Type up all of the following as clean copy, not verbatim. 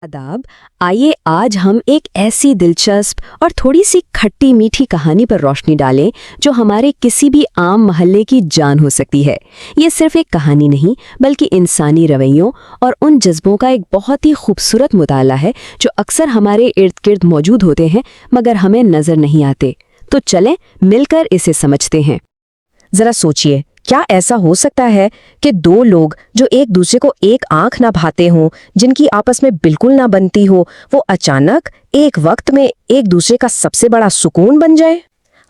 आदाब। आइए आज हम एक ऐसी दिलचस्प और थोड़ी सी खट्टी मीठी कहानी पर रोशनी डालें जो हमारे किसी भी आम मोहल्ले की जान हो सकती है। ये सिर्फ एक कहानी नहीं बल्कि इंसानी रवैयों और उन जज्बों का एक बहुत ही खूबसूरत मुताला है जो अक्सर हमारे इर्द गिर्द मौजूद होते हैं मगर हमें नजर नहीं आते। तो चलें मिलकर इसे समझते हैं। जरा सोचिए, क्या ऐसा हो सकता है कि दो लोग जो एक दूसरे को एक आंख ना भाते हों, जिनकी आपस में बिल्कुल ना बनती हो, वो अचानक एक वक्त में एक दूसरे का सबसे बड़ा सुकून बन जाए?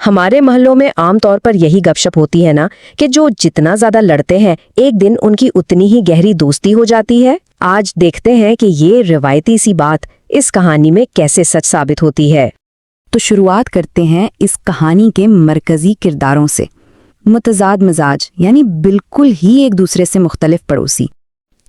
हमारे मोहल्लों में आमतौर पर यही गपशप होती है ना कि जो जितना ज्यादा लड़ते हैं एक दिन उनकी उतनी ही गहरी दोस्ती हो जाती है। आज देखते हैं कि ये रिवायती सी बात इस कहानी में कैसे सच साबित होती है। तो शुरुआत करते हैं इस कहानी के मरकजी किरदारों से। मुतजाद मिजाज यानी बिल्कुल ही एक दूसरे से मुख्तलिफ पड़ोसी।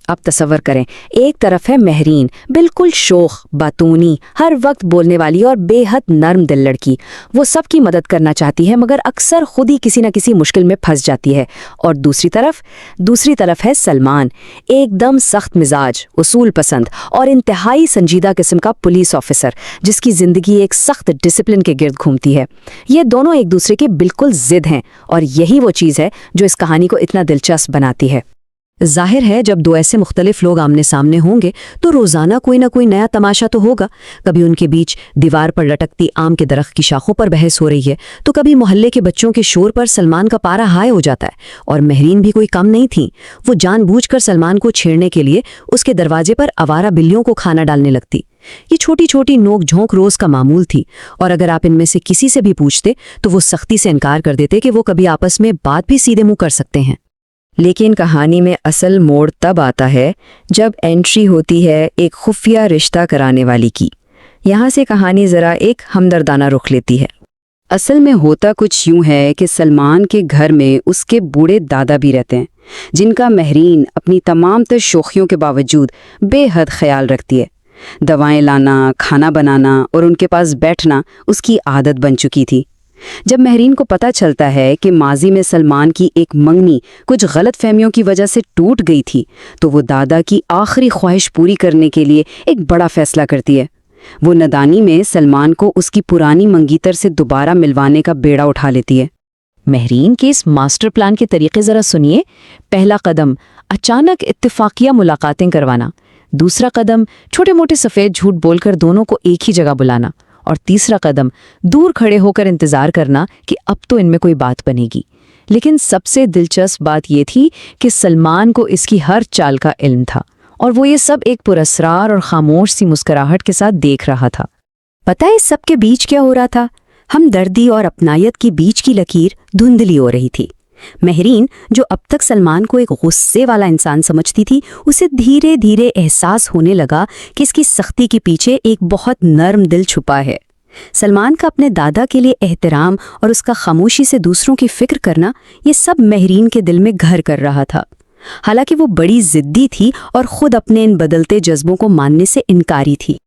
अब तसव्वुर करें, एक तरफ है महरीन, बिल्कुल शोख, बातूनी, हर वक्त बोलने वाली और बेहद नर्म दिल लड़की। वो सबकी मदद करना चाहती है मगर अक्सर खुद ही किसी न किसी मुश्किल में फंस जाती है। और दूसरी तरफ है सलमान, एकदम सख्त मिजाज, उसूल पसंद और इंतहाई संजीदा किस्म का पुलिस ऑफिसर जिसकी जिंदगी एक सख्त डिसिप्लिन के गिर्द घूमती है। ये दोनों एक दूसरे के बिल्कुल जिद हैं और यही वो चीज़ है जो इस कहानी को इतना दिलचस्प बनाती है। जाहिर है जब दो ऐसे मुख्तलिफ लोग आमने सामने होंगे तो रोज़ाना कोई ना कोई नया तमाशा तो होगा। कभी उनके बीच दीवार पर लटकती आम के दरख्त की शाखों पर बहस हो रही है तो कभी मोहल्ले के बच्चों के शोर पर सलमान का पारा हाई हो जाता है। और महरीन भी कोई कम नहीं थी, वो जानबूझकर सलमान को छेड़ने के लिए उसके दरवाजे पर आवारा बिल्लियों को खाना डालने लगती। ये छोटी छोटी नोक झोंक रोज का मामूल थी और अगर आप इनमें से किसी से भी पूछते तो वो सख्ती से इनकार कर देते कि वो कभी आपस में बात भी सीधे मुंह कर सकते हैं। लेकिन कहानी में असल मोड़ तब आता है जब एंट्री होती है एक खुफिया रिश्ता कराने वाली की। यहाँ से कहानी ज़रा एक हमदर्दाना रुख लेती है। असल में होता कुछ यूं है कि सलमान के घर में उसके बूढ़े दादा भी रहते हैं जिनका महरीन अपनी तमाम तर शोखियों के बावजूद बेहद ख्याल रखती है। दवाएं लाना, खाना बनाना और उनके पास बैठना उसकी आदत बन चुकी थी। जब महरीन को पता चलता है कि माजी में सलमान की एक मंगनी कुछ गलत फहमियों की वजह से टूट गई थी तो वो दादा की आखिरी ख्वाहिश पूरी करने के लिए एक बड़ा फैसला करती है। वो नदानी में सलमान को उसकी पुरानी मंगीतर से दोबारा मिलवाने का बेड़ा उठा लेती है। महरीन के इस मास्टर प्लान के तरीके ज़रा सुनिए। पहला कदम अचानक इत्तेफाकिया मुलाकातें करवाना। दूसरा कदम छोटे मोटे सफ़ेद झूठ बोलकर दोनों को एक ही जगह बुलाना। और तीसरा कदम दूर खड़े होकर इंतजार करना कि अब तो इनमें कोई बात बनेगी। लेकिन सबसे दिलचस्प बात यह थी कि सलमान को इसकी हर चाल का इल्म था और वो ये सब एक पुरस्रार और खामोश सी मुस्कुराहट के साथ देख रहा था। पता है इस सब के बीच क्या हो रहा था? हमदर्दी और अपनायत के बीच की लकीर धुंधली हो रही थी। महरीन जो अब तक सलमान को एक गुस्से वाला इंसान समझती थी, उसे धीरे धीरे एहसास होने लगा कि इसकी सख्ती के पीछे एक बहुत नर्म दिल छुपा है। सलमान का अपने दादा के लिए एहतराम और उसका खामोशी से दूसरों की फिक्र करना, ये सब महरीन के दिल में घर कर रहा था। हालांकि वो बड़ी जिद्दी थी और खुद अपने इन बदलते जज्बों को मानने से इनकारी थी।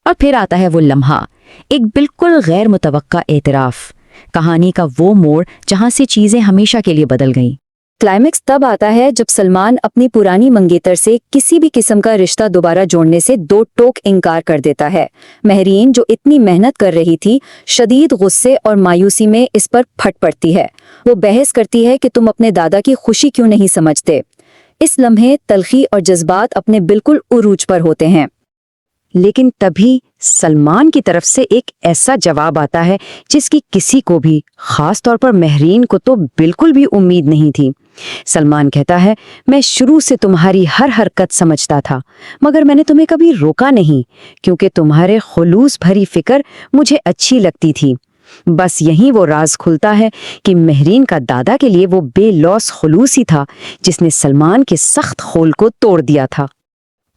और फिर आता है वो लम्हा, एक बिल्कुल गैर मुतवक्का एतराफ़, कहानी का वो मोड़ जहां से चीजें हमेशा के लिए बदल गईं। क्लाइमेक्स तब आता है जब सलमान अपनी पुरानी मंगेतर से किसी भी किस्म का रिश्ता दोबारा जोड़ने से दो टोक इनकार कर देता है। महरीन जो इतनी मेहनत कर रही थी, शदीद गुस्से और मायूसी में इस पर फट पड़ती है। वो बहस करती है कि तुम अपने दादा की खुशी क्यों नहीं समझते। इस लम्हे तलखी और जज्बात अपने बिल्कुल उरूज पर होते हैं। लेकिन तभी सलमान की तरफ से एक ऐसा जवाब आता है जिसकी किसी को भी, खास तौर पर महरीन को तो बिल्कुल भी उम्मीद नहीं थी। सलमान कहता है, मैं शुरू से तुम्हारी हर हरकत समझता था मगर मैंने तुम्हें कभी रोका नहीं क्योंकि तुम्हारे खुलूस भरी फिक्र मुझे अच्छी लगती थी। बस यहीं वो राज खुलता है कि महरीन का दादा के लिए वो बेलौस खुलूस ही था जिसने सलमान के सख्त खोल को तोड़ दिया था।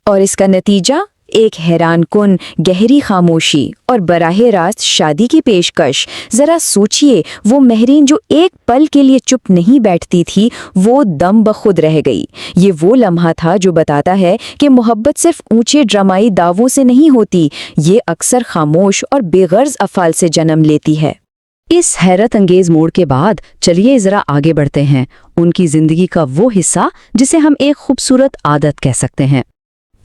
और इसका नतीजा एक हैरानकुन गहरी खामोशी और बराहे रास्त शादी की पेशकश। जरा सोचिए, वो महरीन जो एक पल के लिए चुप नहीं बैठती थी, वो दम बखुद रह गई। ये वो लम्हा था जो बताता है कि मोहब्बत सिर्फ ऊंचे ड्रामाई दावों से नहीं होती, ये अक्सर खामोश और बेगर्ज अफ़ाल से जन्म लेती है। इस हैरत अंगेज मोड़ के बाद चलिए जरा आगे बढ़ते हैं उनकी जिंदगी का वो हिस्सा जिसे हम एक खूबसूरत आदत कह सकते हैं।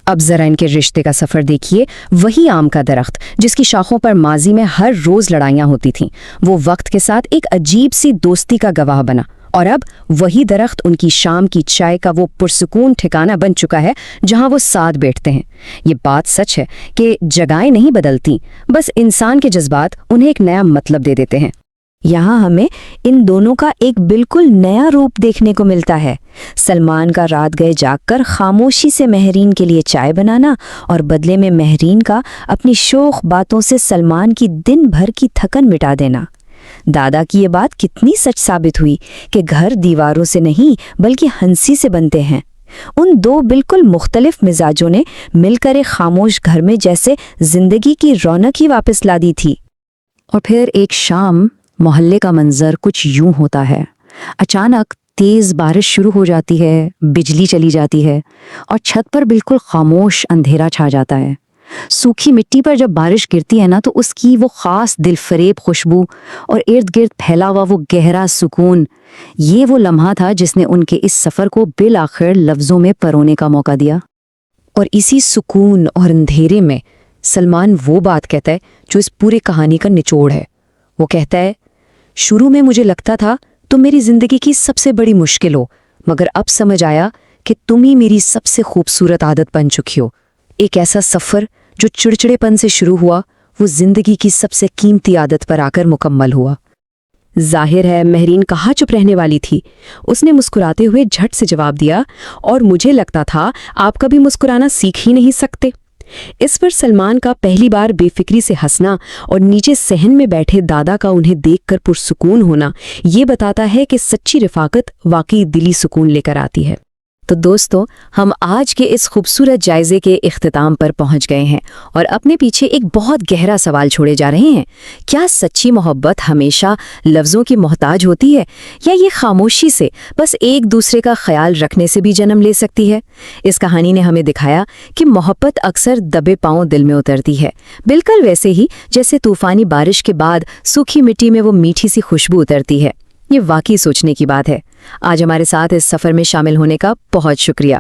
اب ذرا ان کے رشتے کا سفر دیکھیے. وہی آم کا درخت جس کی شاخوں پر ماضی میں ہر روز لڑائیاں ہوتی تھیں، وہ وقت کے ساتھ ایک عجیب سی دوستی کا گواہ بنا، اور اب وہی درخت ان کی شام کی چائے کا وہ پرسکون ٹھکانہ بن چکا ہے جہاں وہ ساتھ بیٹھتے ہیں. یہ بات سچ ہے کہ جگہیں نہیں بدلتی، بس انسان کے جذبات انہیں ایک نیا مطلب دے دیتے ہیں. یہاں ہمیں ان دونوں کا ایک بالکل نیا روپ دیکھنے کو ملتا ہے. سلمان کا رات گئے جاگ کر خاموشی سے مہرین کے لیے چائے بنانا، اور بدلے میں مہرین کا اپنی شوخ باتوں سے سلمان کی دن بھر کی تھکن مٹا دینا. دادا کی یہ بات کتنی سچ ثابت ہوئی کہ گھر دیواروں سے نہیں بلکہ ہنسی سے بنتے ہیں. ان دو بالکل مختلف مزاجوں نے مل کر ایک خاموش گھر میں جیسے زندگی کی رونق ہی واپس لا دی تھی. اور پھر ایک شام محلے کا منظر کچھ یوں ہوتا ہے. اچانک تیز بارش شروع ہو جاتی ہے، بجلی چلی جاتی ہے اور چھت پر بالکل خاموش اندھیرا چھا جاتا ہے. سوکھی مٹی پر جب بارش گرتی ہے نا تو اس کی وہ خاص دل فریب خوشبو اور ارد گرد پھیلا ہوا وہ گہرا سکون، یہ وہ لمحہ تھا جس نے ان کے اس سفر کو بالآخر لفظوں میں پرونے کا موقع دیا. اور اسی سکون اور اندھیرے میں سلمان وہ بات کہتا ہے جو اس پوری کہانی کا نچوڑ ہے. وہ کہتا ہے، شروع میں مجھے لگتا تھا تم میری زندگی کی سب سے بڑی مشکل ہو، مگر اب سمجھ آیا کہ تم ہی میری سب سے خوبصورت عادت بن چکی ہو. ایک ایسا سفر جو چڑچڑے پن سے شروع ہوا وہ زندگی کی سب سے قیمتی عادت پر آ کر مکمل ہوا. ظاہر ہے مہرین کہاں چپ رہنے والی تھی. اس نے مسکراتے ہوئے جھٹ سے جواب دیا، اور مجھے لگتا تھا آپ کبھی مسکرانا سیکھ ہی نہیں سکتے. اس پر سلمان کا پہلی بار بے فکری سے ہنسنا اور نیچے صحن میں بیٹھے دادا کا انہیں دیکھ کر پرسکون ہونا یہ بتاتا ہے کہ سچی رفاقت واقعی دلی سکون لے کر آتی ہے. تو دوستو، ہم آج کے اس خوبصورت جائزے کے اختتام پر پہنچ گئے ہیں اور اپنے پیچھے ایک بہت گہرا سوال چھوڑے جا رہے ہیں. کیا سچی محبت ہمیشہ لفظوں کی محتاج ہوتی ہے، یا یہ خاموشی سے بس ایک دوسرے کا خیال رکھنے سے بھی جنم لے سکتی ہے؟ اس کہانی نے ہمیں دکھایا کہ محبت اکثر دبے پاؤں دل میں اترتی ہے، بالکل ویسے ہی جیسے طوفانی بارش کے بعد سوکھی مٹی میں وہ میٹھی سی خوشبو اترتی ہے. یہ واقعی سوچنے کی بات ہے. آج ہمارے ساتھ اس سفر میں شامل ہونے کا بہت شکریہ.